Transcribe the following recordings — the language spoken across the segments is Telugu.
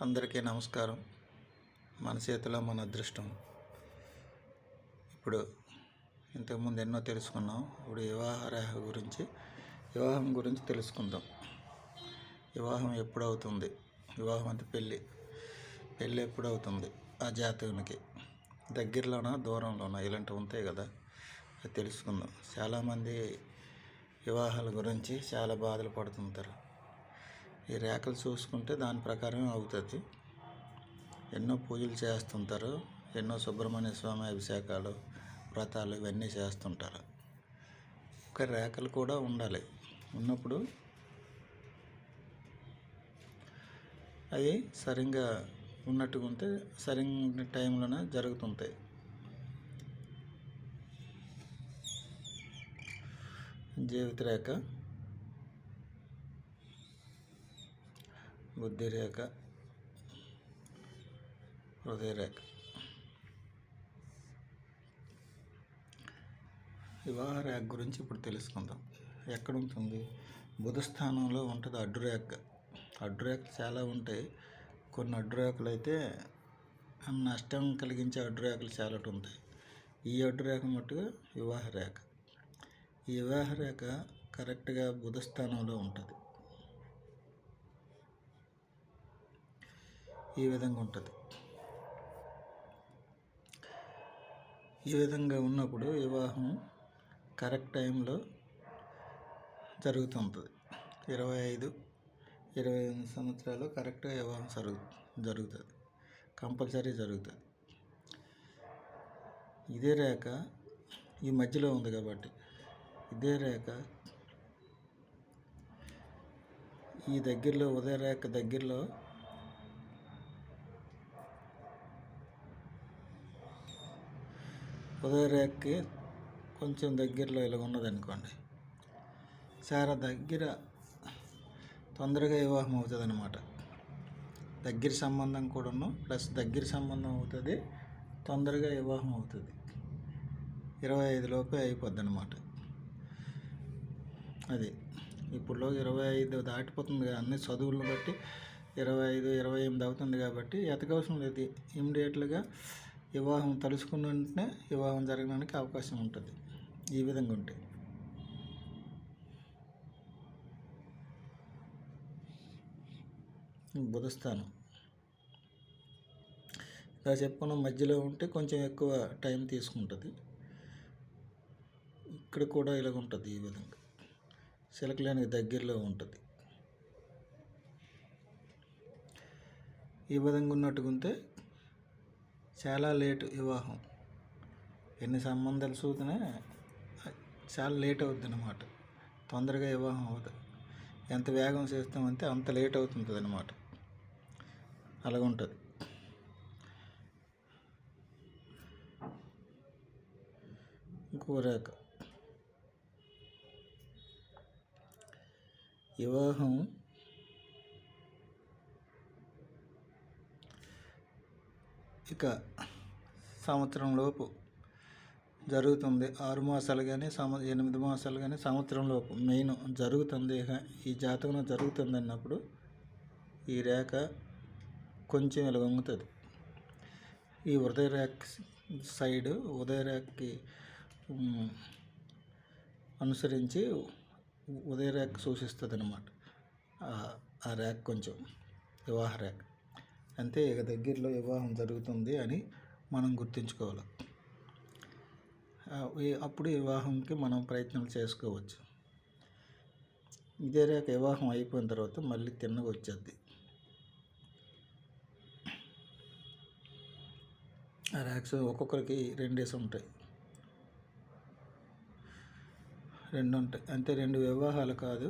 అందరికీ నమస్కారం. మన చేతిలో మన అదృష్టం. ఇప్పుడు ఇంతకుముందు ఎన్నో తెలుసుకున్నాం. ఇప్పుడు వివాహం గురించి తెలుసుకుందాం. వివాహం ఎప్పుడు అవుతుంది? వివాహం అంటే పెళ్ళి ఎప్పుడు అవుతుంది? ఆ జాతకునికి దగ్గరలోనా దూరంలోనా ఇలాంటివి ఉంటాయి కదా, అది తెలుసుకుందాం. చాలామంది వివాహాల గురించి చాలా బాధలు పడుతుంటారు. ఈ రేఖలు చూసుకుంటే దాని ప్రకారమే అవుతుంది. ఎన్నో పూజలు చేస్తుంటారు, ఎన్నో సుబ్రహ్మణ్య స్వామి అభిషేకాలు, వ్రతాలు ఇవన్నీ చేస్తుంటారు. ఒక రేఖలు కూడా ఉండాలి. ఉన్నప్పుడు అవి సరిగ్గా ఉన్నట్టుగా ఉంటే సరైన టైంలోనే జరుగుతుంటాయి. జీవిత రేఖ, బుద్ధి రేఖ, హృదయ రేఖ. వివాహ రేఖ గురించి ఇప్పుడు తెలుసుకుందాం. ఎక్కడ ఉంటుంది? బుధ స్థానంలో ఉంటుంది అడ్డురేఖలు చాలా ఉంటాయి. కొన్ని అడ్డురేఖలు అయితే నష్టం కలిగించే అడ్డురేఖలు చాలా ఉంటాయి. ఈ అడ్డురేఖ మట్టుగా వివాహ రేఖ. ఈ వివాహ రేఖ కరెక్ట్గా బుధ స్థానంలో ఉంటుంది. ఈ విధంగా ఉంటుంది. ఈ విధంగా ఉన్నప్పుడు వివాహం కరెక్ట్ టైంలో జరుగుతుంటుంది. 25 సంవత్సరాలు కరెక్ట్గా వివాహం జరుగుతుంది. కంపల్సరీ జరుగుతుంది. ఇదే రేఖ ఈ మధ్యలో ఉంది కాబట్టి ఇదే రేఖ ఈ దగ్గరలో ఉదయ రేఖ దగ్గరలో ఉదయ రేఖకి కొంచెం దగ్గరలో ఇలా ఉన్నదనుకోండి, చాలా దగ్గర తొందరగా వివాహం అవుతుంది అన్నమాట. దగ్గర సంబంధం కూడాను ప్లస్ దగ్గర సంబంధం అవుతుంది, తొందరగా వివాహం అవుతుంది. 25 లోపే అయిపోద్ది అన్నమాట. అది ఇప్పుడు 25 దాటిపోతుంది కదా, అన్ని చదువులను బట్టి 25, 28 అవుతుంది కాబట్టి ఎతకవసరం లేదు. ఇమ్మీడియట్గా వివాహం తలుచుకున్న వెంటనే వివాహం జరగడానికి అవకాశం ఉంటుంది. ఈ విధంగా ఉంటాయి. బుధస్థానం ఇలా చెప్పుకున్న మధ్యలో ఉంటే కొంచెం ఎక్కువ టైం తీసుకుంటుంది. ఇక్కడ కూడా ఇలాగ ఉంటుంది. ఈ విధంగా చిలకలేనికి దగ్గరలో ఉంటుంది. ఈ విధంగా ఉన్నట్టుకుంటే చాలా లేటు వివాహం. ఎన్ని సంబంధాలు చూసినా చాలా లేట్ అవుతుంది అన్నమాట. తొందరగా వివాహం అవుతుంది. ఎంత వేగం చేస్తామంటే అంత లేట్ అవుతుంటుంది అన్నమాట. అలాగ ఉంటుంది. ఇంకో రేఖ వివాహం ఇక సంవత్సరం లోపు జరుగుతుంది. 6 మాసాలు కానీ 8 మాసాలు కానీ సంవత్సరం లోపు మెయిన్ జరుగుతుంది. ఈ జాతకం జరుగుతుంది అన్నప్పుడు ఈ రేఖ కొంచెం ఇలా వంగుతుంది. ఈ ఉదయ రేఖ సైడు ఉదయ రేఖకి అనుసరించి ఉదయ రేఖ సూచిస్తుంది అన్నమాట. ఆ రేఖ కొంచెం వివాహ రేఖ. అంతే, ఇక దగ్గరలో వివాహం జరుగుతుంది అని మనం గుర్తుంచుకోవాలి. అప్పుడు వివాహంకి మనం ప్రయత్నాలు చేసుకోవచ్చు. ఇదే రేఖ వివాహం అయిపోయిన తర్వాత మళ్ళీ తిన్నగా వచ్చేది. ఆ రేఖ ఒక్కొక్కరికి 2 ఉంటాయి. 2 ఉంటాయి. అంటే 2 వివాహాలు కాదు,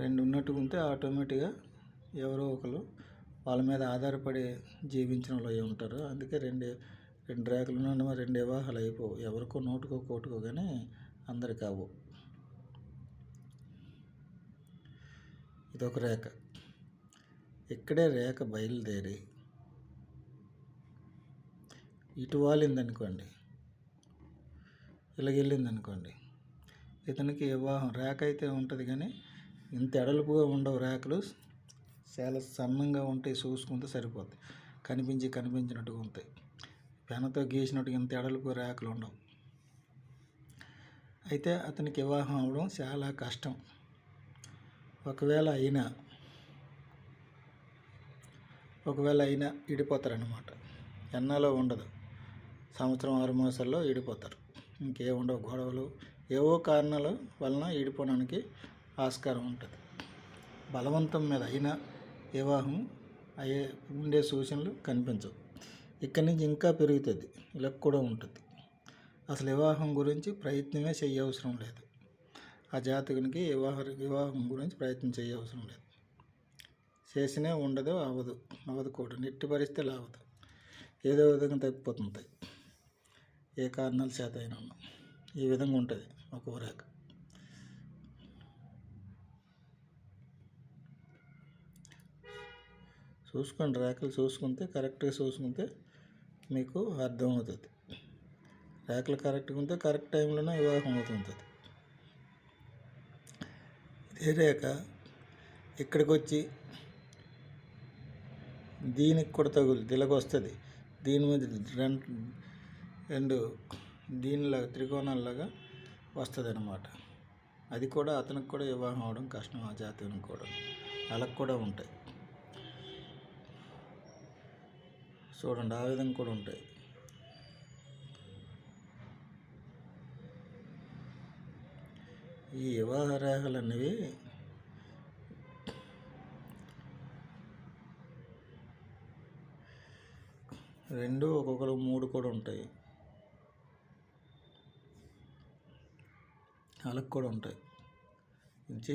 2 ఉన్నట్టుగా ఉంటే ఆటోమేటిక్గా ఎవరో ఒకరు వాళ్ళ మీద ఆధారపడి జీవించిన వాళ్ళు ఉంటారు. అందుకే 2 రేఖలు ఉన్న 2 వివాహాలు అయిపోవు. ఎవరికో నోటుకో కోటుకో కానీ అందరికి అవ్వవు. ఇదొక రేఖ. ఇక్కడే రేఖ బయలుదేరి ఇటు వాలిందనుకోండి, ఇలాగెళ్ళిందనుకోండి, ఇతనికి వివాహం రేఖ అయితే ఉంటుంది కానీ ఇంత ఎడల్పుగా ఉండవు రేఖలు. చాలా సన్నంగా ఉంటాయి, చూసుకుంటే సరిపోద్ది. కనిపించినట్టుగా ఉంటాయి. పెనతో గీసినట్టుగా ఇంత ఎడల్పు రేఖలు ఉండవు. అయితే అతనికి వివాహం అవడం చాలా కష్టం. ఒకవేళ అయినా విడిపోతారనమాట. ఎన్నాలో ఉండదు, సంవత్సరం 6 మాసాల్లో విడిపోతారు. ఇంకేముండవు గొడవలు, ఏవో కారణాల వలన విడిపోవడానికి ఆస్కారం ఉంటుంది. బలవంతం మీద అయినా వివాహం అయ్యే ఉండే సూచనలు కనిపించవు. ఇక్కడి నుంచి ఇంకా పెరుగుతుంది, ఇలా కూడా ఉంటుంది. అసలు వివాహం గురించి ప్రయత్నమే చేయవసరం లేదు. ఆ జాతకునికి వివాహం గురించి ప్రయత్నం చేయవసరం లేదు. చేసినే ఉండదు, అవదు కూడా. నెట్టి పరిస్థితులు అవ్వదు, ఏదో విధంగా తప్పిపోతుంటాయి. ఏ కారణాల చేత అయినా ఈ విధంగా ఉంటుంది ఒక్కో రేఖ. చూసుకోండి, రేఖలు చూసుకుంటే, కరెక్ట్గా చూసుకుంటే మీకు అర్థమవుతుంది. రేఖలు కరెక్ట్గా ఉంటే కరెక్ట్ టైంలోనే వివాహం అవుతుంటుంది. ఇదే రేఖ ఇక్కడికి వచ్చి దీనికి కూడా తగులుతుంది, ఇలాగ వస్తుంది. దీని మీద రెండు దీనిలాగా త్రికోణాలలాగా వస్తుంది అన్నమాట. అది కూడా అతనికి కూడా వివాహం అవడం కష్టం. ఆ జాతకునికి కూడా వాళ్ళకు కూడా ఉంటాయి. చూడండి, ఆ విధంగా కూడా ఉంటాయి. ఈ వివాహ రేఖలు అనేవి రెండు, ఒక్కొక్కరు 3 కూడా ఉంటాయి. వాళ్ళకు కూడా ఉంటాయి.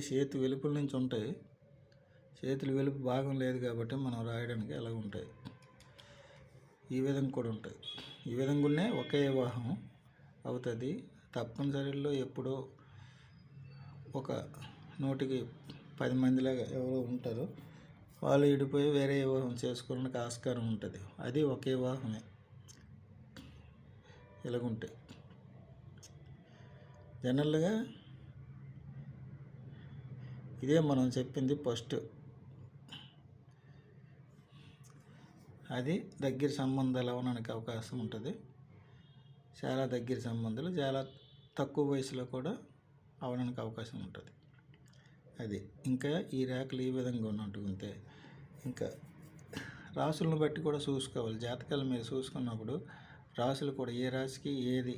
చేతి వెలుపుల నుంచి ఉంటాయి. చేతులు వెలుపు భాగం లేదు కాబట్టి మనం రాయడానికి అలా ఉంటాయి. ఈ విధంగా కూడా ఉంటాయి. ఈ విధంగానే ఒకే వివాహం అవుతుంది. తప్పనిసరిలో ఎప్పుడో ఒక 100కి 10 మందిలాగా ఎవరో ఉంటారు, వాళ్ళు విడిపోయి వేరే వివాహం చేసుకోవడానికి ఆస్కారం ఉంటుంది. అది ఒకే వివాహమే. ఇలాగుంటాయి. జనరల్గా ఇదే మనం చెప్పింది ఫస్ట్. అది దగ్గర సంబంధాలు అవడానికి అవకాశం ఉంటుంది. చాలా దగ్గర సంబంధాలు చాలా తక్కువ వయసులో కూడా అవడానికి అవకాశం ఉంటుంది. అది ఇంకా ఈ రేఖలు ఈ విధంగా ఉన్నట్టుంటే ఇంకా రాసులను బట్టి కూడా చూసుకోవాలి. జాతకాలు మీరు చూసుకున్నప్పుడు రాసులు కూడా ఏ రాశికి ఏది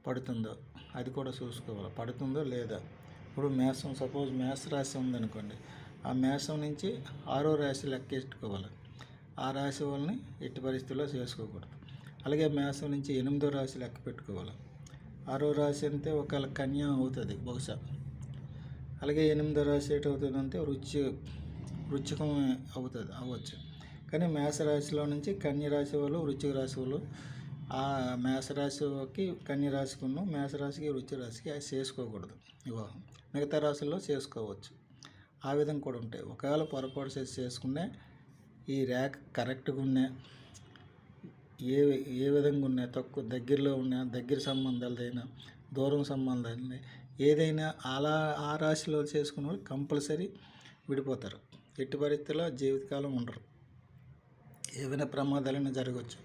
పడుతుందో అది కూడా చూసుకోవాలి, పడుతుందో లేదా. ఇప్పుడు మేషం, సపోజ్ మేష రాశి ఉందనుకోండి, ఆ మేషం నుంచి 6వ రాశి లెక్కెట్టుకోవాలి. ఆ రాశి వాళ్ళని ఎట్టి పరిస్థితుల్లో చేసుకోకూడదు. అలాగే మేషం నుంచి 8వ రాశి లెక్క పెట్టుకోవాలి. 6వ రాశి అంటే ఒకవేళ కన్య అవుతుంది బహుశా. అలాగే 8వ రాశి ఏటవుతుందంటే వృచ్చికం అవ్వచ్చు. కానీ మేషరాశిలో నుంచి కన్య రాశి వాళ్ళు, వృశ్చిక రాశి వాళ్ళు, ఆ మేషరాశికి కన్య రాశికున్న మేషరాశికి వృశ్చిక రాశికి అది చేసుకోకూడదు వివాహం. మిగతా రాశుల్లో చేసుకోవచ్చు. ఆ విధంగా కూడా ఉంటాయి. ఒకవేళ పొరపాటు చేసుకునే ఈ రేఖ కరెక్ట్గా ఉన్నా, ఏ విధంగా ఉన్నా, తక్కువ దగ్గరలో ఉన్నా, దగ్గర సంబంధాలైనా దూరం సంబంధాలు ఏదైనా అలా ఆ రాశిలో చేసుకున్న వాళ్ళు కంపల్సరీ విడిపోతారు. ఎట్టి పరిస్థితుల్లో జీవితకాలం ఉండరు. ఏవైనా ప్రమాదాలైనా జరగవచ్చు,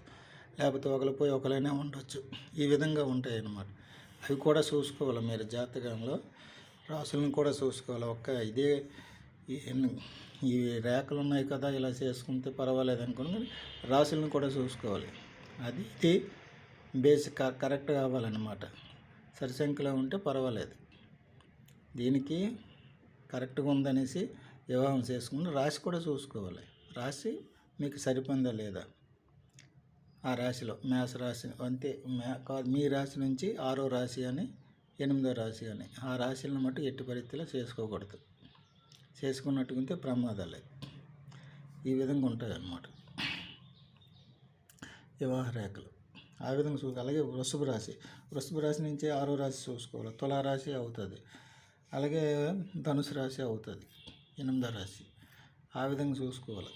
లేకపోతే ఒకరు పోయి ఒకరైనా ఉండొచ్చు. ఈ విధంగా ఉంటాయి అన్నమాట. అవి కూడా చూసుకోవాలి మీరు జాతకంలో. రాసులను కూడా చూసుకోవాలి. ఇదే ఈ రేఖలు ఉన్నాయి కదా, ఇలా చేసుకుంటే పర్వాలేదు అనుకుని రాసులను కూడా చూసుకోవాలి. ఇది బేసిక్ కరెక్ట్ కావాలన్నమాట. సరిసంఖ్యలో ఉంటే పర్వాలేదు. దీనికి కరెక్ట్గా ఉందనేసి వివాహం చేసుకుని రాశి కూడా చూసుకోవాలి. రాశి మీకు సరిపోయిందా లేదా, ఆ రాశిలో మేషరాశి అంతే కాదు, మీ రాశి నుంచి 6వ రాశి అని 8వ రాశి అని ఆ రాశులను మటు ఎట్టి పరిస్థితిలో చేసుకోకూడదు. చేసుకున్నట్టుకుంటే ప్రమాదాలే. ఈ విధంగా ఉంటాయి అన్నమాట వివాహ రేఖలు. ఆ విధంగా అలాగే వృషభ రాశి నుంచి 6వ రాశి చూసుకోవాలి. తులారాశి అవుతుంది. అలాగే ధనుసు రాశి అవుతుంది, 8వ రాశి. ఆ విధంగా చూసుకోవాలి.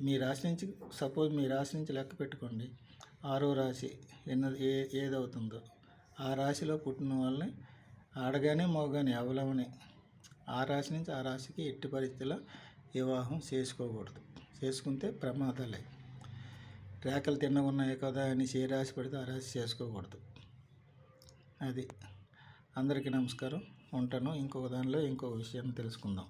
మీ రాశి నుంచి, సపోజ్ మీ రాశి నుంచి లెక్క పెట్టుకోండి. 6వ రాశి ఏదవుతుందో ఆ రాశిలో పుట్టిన వాళ్ళని ఆడగానే మగగానే అవలవని ఆ రాశి నుంచి ఆ రాశికి ఎట్టి పరిస్థితిలో వివాహం చేసుకోకూడదు. చేసుకుంటే ప్రమాదాలే. రేఖలు తిన్నగా ఉన్నాయి కదా అని ఏ రాశి పడితే ఆ రాశి చేసుకోకూడదు. అది. అందరికీ నమస్కారం. ఉంటాను. ఇంకొక దానిలో ఇంకొక విషయాన్ని తెలుసుకుందాం.